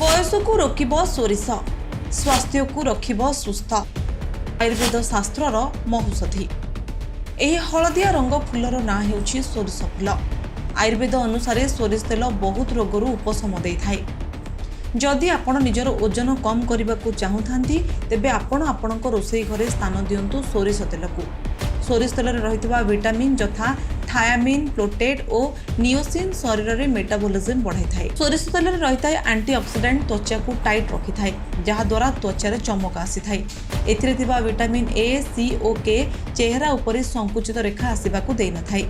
बयस को रोकब सोरिष, स्वास्थ्य को रखिब सुस्थ। आयुर्वेद शास्त्रर महौषधि। यह हलदिया रंग फूलर ना हेउछि सोरिष फूल। आयुर्वेद अनुसार सोरिष तेल बहुत रोगरू उपशम देइथाय। जदि आपण निजर ओजन कम करने को चाहूथांती तेबे आपण आपणक रोषेई घरे स्थान दियंतु सोरिष तेल को। सोरिष तेल रहितबा विटामिन जथा थायामिन, प्रोटेट और नियोसिन शरीर में मेटाबॉलिज्म बढ़ाई थाए। सोरिष तेल रही एंटीऑक्सीडेंट त्वचा को टाइट रखि थाए, जहा द्वारा त्वचार चमक आसी थाए। एथिरे थिबा विटामिन ए, सी और के चेहरा उपरि संकुचित रेखा आसीबाकू देई न थाए।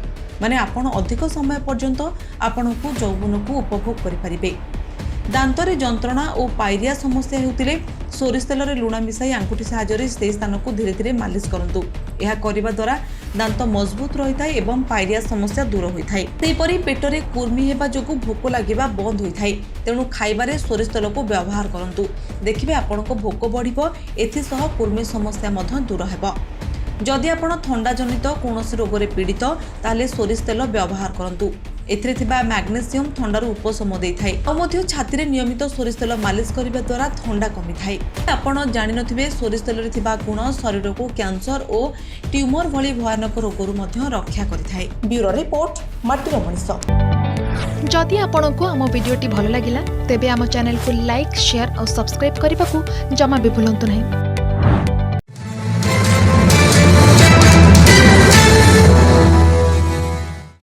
माने आपण अधिक समय पर्यंत आपणकू यौवन को उपभोग करि परिबे। दांतरे जंत्रणा और पायरिया समस्या हेउतिले सोरिष तेल रे लुण मिसाई आंगुठी सहायरे से स्थान को धीरे धीरे मालिश करंतु। यह करिबा द्वारा दांत मजबूत रही थाए एवं पायरिया समस्या दूर होई थाए। सेहीपरि पेटरे कुर्मी हेबा जोगु भोक लागिबा बंद होई थाए। तेणु खाइबारे सोरिष तेल को व्यवहार करंतु। देखिबे आपनको भोक बढ़िबो, एथि सह कुर्मी समस्या मध्य दूर हेबो। जदि आपण थंडा जनित कोनोसी रोग रे पीड़ित ताले सोरिष तेल व्यवहार करंतु। एथिरे थिबा मैग्नेशियम थंडारू उपशम देइथाय। आमध्य छाती रे नियमित सोरिष तेल मालिश करिबा द्वारा थंडा कमी थाय। आपण जानि नथिबे सोरिष तेल रे थिबा गुण शरीर को कैंसर और ट्यूमर भली भयानक रोगरू मध्य रक्षा करिथाय। ब्यूरो रिपोर्ट, माटिरा मनीषा। जदि आपंक आम भिडी भल लगा तेब आम चैनल को लाइक, शेयर और सब्सक्राइब करने को जमा भी भूलु नहीं।